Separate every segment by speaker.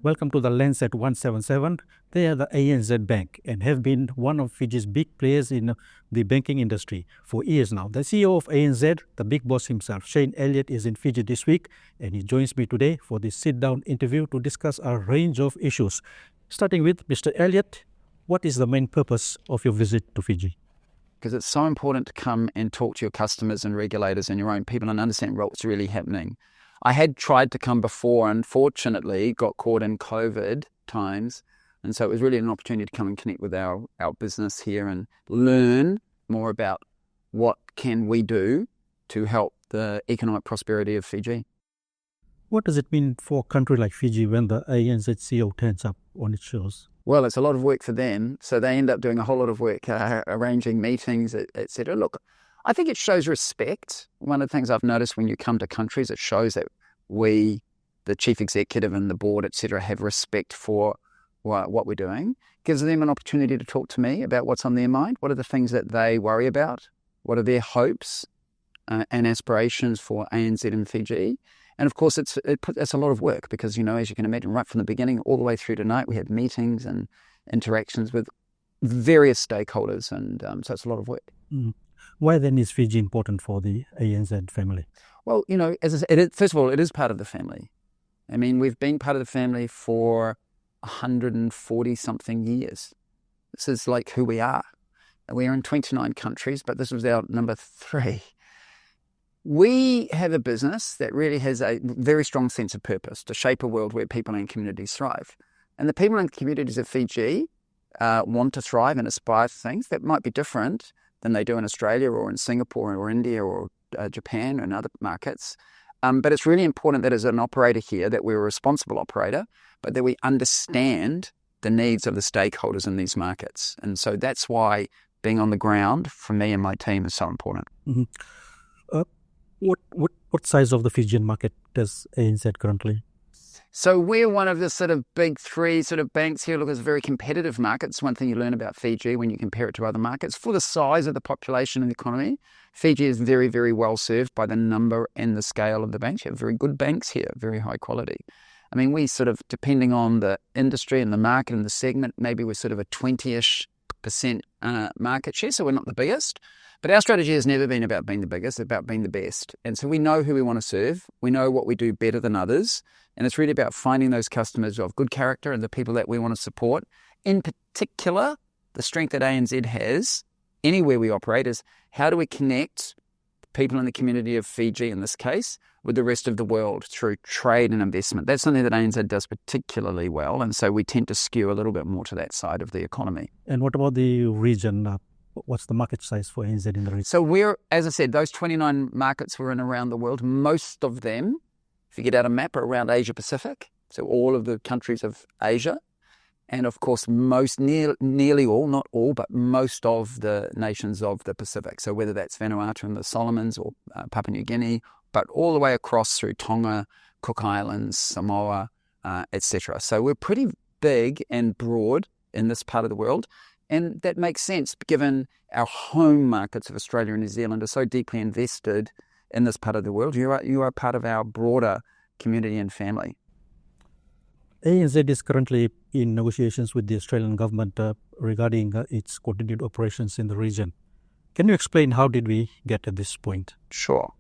Speaker 1: Welcome to the Lens at 177. They are the ANZ Bank and have been one of Fiji's big players in the banking industry for years now. The CEO of ANZ, the big boss himself, Shayne Elliot, is in Fiji this week, and he joins me today for this sit-down interview to discuss a range of issues. Starting with Mr. Elliot, what is the main purpose of your visit to Fiji?
Speaker 2: Because it's so important to come and talk to your customers and regulators and your own people and understand what's really happening. I had tried to come before, unfortunately, got caught in COVID times. And so it was really an opportunity to come and connect with our business here and learn more about what can we do to help the economic prosperity of Fiji.
Speaker 1: What does it mean for a country like Fiji when the ANZ CEO turns up on its shows?
Speaker 2: Well, it's a lot of work for them. So they end up doing a whole lot of work, arranging meetings, etc. Look, I think it shows respect. One of the things I've noticed when you come to countries, it shows that we, the chief executive and the board, etc., have respect for what we're doing. Gives them an opportunity to talk to me about what's on their mind. What are the things that they worry about? What are their hopes and aspirations for ANZ and Fiji? And of course, it's a lot of work because, as you can imagine, right from the beginning all the way through tonight, we have meetings and interactions with various stakeholders. And so it's a lot of work.
Speaker 1: Mm. Why then is Fiji important for the ANZ family?
Speaker 2: Well, as I said, first of all, it is part of the family. I mean, we've been part of the family for 140-something years. This is like who we are. We are in 29 countries, but this was our number 3. We have a business that really has a very strong sense of purpose to shape a world where people and communities thrive. And the people and communities of Fiji want to thrive and aspire to things that might be different than they do in Australia or in Singapore or India or Japan and other markets. But it's really important that as an operator here, that we're a responsible operator, but that we understand the needs of the stakeholders in these markets. And so that's why being on the ground for me and my team is so important.
Speaker 1: Mm-hmm. What size of the Fijian market does ANZ currently?
Speaker 2: So we're one of the sort of big 3 sort of banks here. Look, it's a very competitive market. It's one thing you learn about Fiji when you compare it to other markets. For the size of the population and the economy, Fiji is very, very well served by the number and the scale of the banks. You have very good banks here, very high quality. I mean, we sort of, depending on the industry and the market and the segment, maybe we're sort of a 20-ish% market share, so we're not the biggest. But our strategy has never been about being the biggest, it's about being the best. And so we know who we want to serve. We know what we do better than others. And it's really about finding those customers of good character and the people that we want to support. In particular, the strength that ANZ has anywhere we operate is how do we connect people in the community of Fiji, in this case, with the rest of the world through trade and investment. That's something that ANZ does particularly well. And so we tend to skew a little bit more to that side of the economy.
Speaker 1: And what about the region? What's the market size for ANZ in the region?
Speaker 2: So we're, as I said, those 29 markets we're in around the world, most of them, if you get out a map, are around Asia Pacific. So all of the countries of Asia. And of course, nearly all, not all, but most of the nations of the Pacific. So whether that's Vanuatu and the Solomons or Papua New Guinea, but all the way across through Tonga, Cook Islands, Samoa, etc. So we're pretty big and broad in this part of the world. And that makes sense given our home markets of Australia and New Zealand are so deeply invested in this part of the world. You are part of our broader community and family.
Speaker 1: ANZ is currently in negotiations with the Australian government regarding its continued operations in the region. Can you explain how did we get to this point?
Speaker 2: Sure.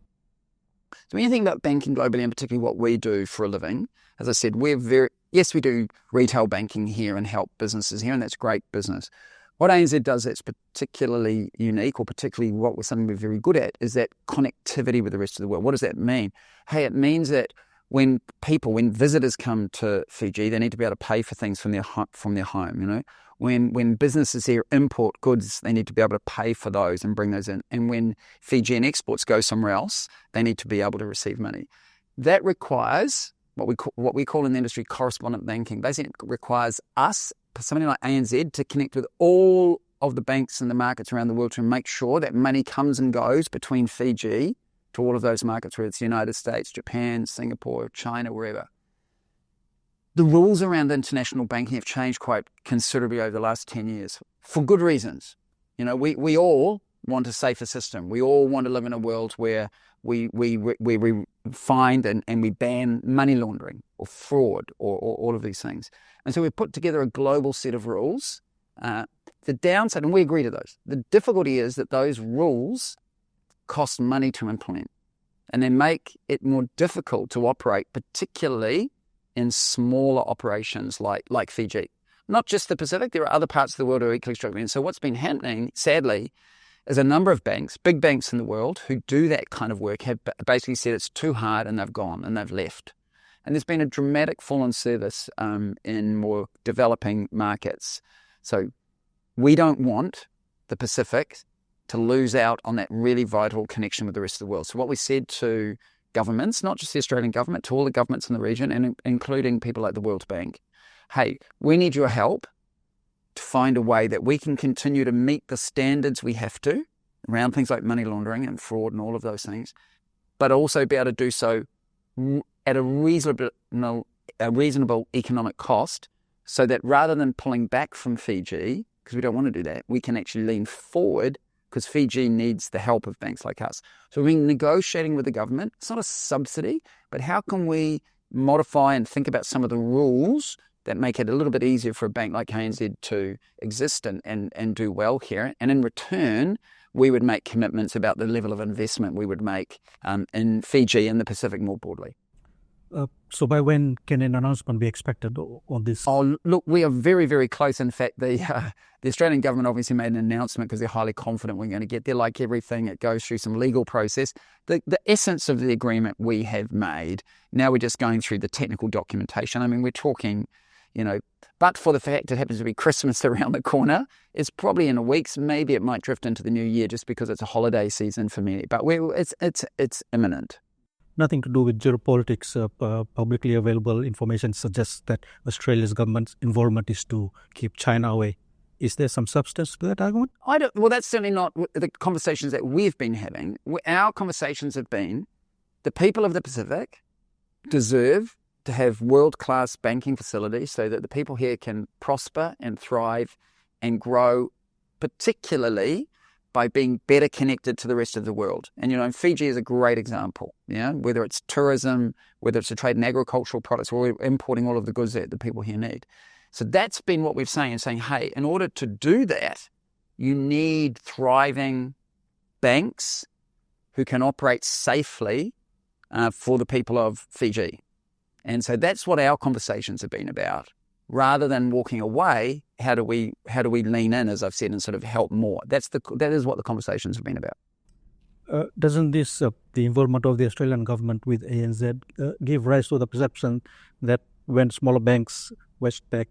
Speaker 2: So when you think about banking globally, and particularly what we do for a living, as I said, we do retail banking here and help businesses here, and that's great business. What ANZ does that's particularly unique, or particularly something we're very good at, is that connectivity with the rest of the world. What does that mean? Hey, it means that when visitors come to Fiji, they need to be able to pay for things from their home. When businesses here import goods, they need to be able to pay for those and bring those in. And when Fijian exports go somewhere else, they need to be able to receive money. That requires what we call in the industry correspondent banking. Basically, it requires us, something like ANZ, to connect with all of the banks and the markets around the world to make sure that money comes and goes between Fiji to all of those markets, whether it's the United States, Japan, Singapore, China, wherever. The rules around international banking have changed quite considerably over the last 10 years for good reasons. We all want a safer system. We all want to live in a world where we find and we ban money laundering or fraud or all of these things. And so we've put together a global set of rules. The downside, and we agree to those, the difficulty is that those rules cost money to implement, and they make it more difficult to operate, particularly in smaller operations like Fiji. Not just the Pacific, there are other parts of the world who are equally struggling. And so what's been happening, sadly, is a number of banks, big banks in the world, who do that kind of work have basically said it's too hard and they've gone and they've left. And there's been a dramatic fall in service in more developing markets. So we don't want the Pacific to lose out on that really vital connection with the rest of the world. So what we said to governments, not just the Australian government, to all the governments in the region, and including people like the World Bank, hey, we need your help to find a way that we can continue to meet the standards we have to around things like money laundering and fraud and all of those things, but also be able to do so at a reasonable economic cost, so that rather than pulling back from Fiji, because we don't want to do that, we can actually lean forward, because Fiji needs the help of banks like us. So we're negotiating with the government. It's not a subsidy, but how can we modify and think about some of the rules that make it a little bit easier for a bank like ANZ to exist and do well here. And in return, we would make commitments about the level of investment we would make in Fiji and the Pacific more broadly.
Speaker 1: So by when can an announcement be expected on this?
Speaker 2: Oh, look, we are very, very close. In fact, the Australian government obviously made an announcement because they're highly confident we're going to get there. Like everything, it goes through some legal process. The essence of the agreement we have made, now we're just going through the technical documentation. I mean, we're talking, but for the fact it happens to be Christmas around the corner, it's probably in a week's, maybe it might drift into the new year just because it's a holiday season for many. But it's imminent.
Speaker 1: Nothing to do with geopolitics. Publicly available information suggests that Australia's government's involvement is to keep China away. Is there some substance to that argument?
Speaker 2: Well, that's certainly not the conversations that we've been having. Our conversations have been the people of the Pacific deserve to have world-class banking facilities so that the people here can prosper and thrive and grow, particularly by being better connected to the rest of the world. And, Fiji is a great example, whether it's tourism, whether it's a trade in agricultural products, or we're importing all of the goods that the people here need. So that's been what we've saying, hey, in order to do that, you need thriving banks who can operate safely for the people of Fiji. And so that's what our conversations have been about. Rather than walking away, how do we lean in, as I've said, and sort of help more? That is what the conversations have been about.
Speaker 1: Doesn't this the involvement of the Australian government with ANZ give rise to the perception that when smaller banks, Westpac,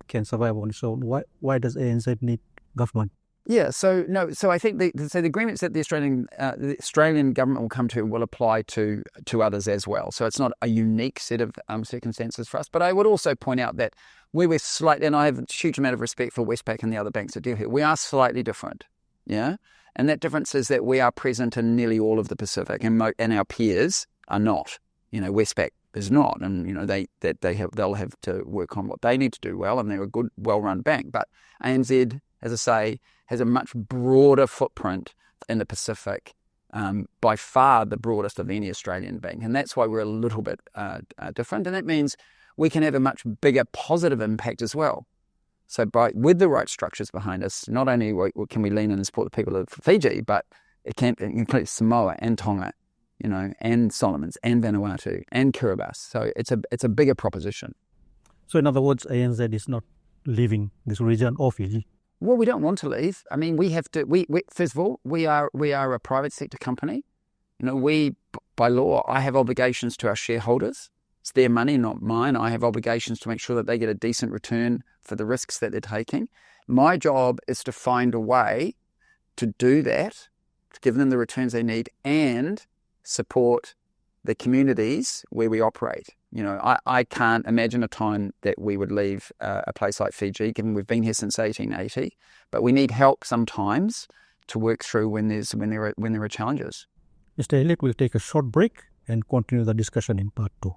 Speaker 1: can survive on its own, why does ANZ need government?
Speaker 2: Yeah, so I think the agreements that the Australian government will come to will apply to others as well. So it's not a unique set of circumstances for us. But I would also point out that we're slightly, and I have a huge amount of respect for Westpac and the other banks that deal here, we are slightly different, yeah? And that difference is that we are present in nearly all of the Pacific, and our peers are not. Westpac is not, and they'll have to work on what they need to do well, and they're a good, well-run bank. But ANZ, as I say, has a much broader footprint in the Pacific, by far the broadest of any Australian bank. And that's why we're a little bit different. And that means we can have a much bigger positive impact as well. So with the right structures behind us, not only can we lean in and support the people of Fiji, but it includes Samoa and Tonga, and Solomons and Vanuatu and Kiribati. So it's a bigger proposition.
Speaker 1: So in other words, ANZ is not leaving this region or Fiji?
Speaker 2: Well, we don't want to leave. I mean, we have to. We first of all, we are a private sector company. We, by law, I have obligations to our shareholders. It's their money, not mine. I have obligations to make sure that they get a decent return for the risks that they're taking. My job is to find a way to do that, to give them the returns they need, and support the communities where we operate. I can't imagine a time that we would leave a place like Fiji, given we've been here since 1880. But we need help sometimes to work through when there are challenges.
Speaker 1: Mr. Elliot, we'll take a short break and continue the discussion in part 2.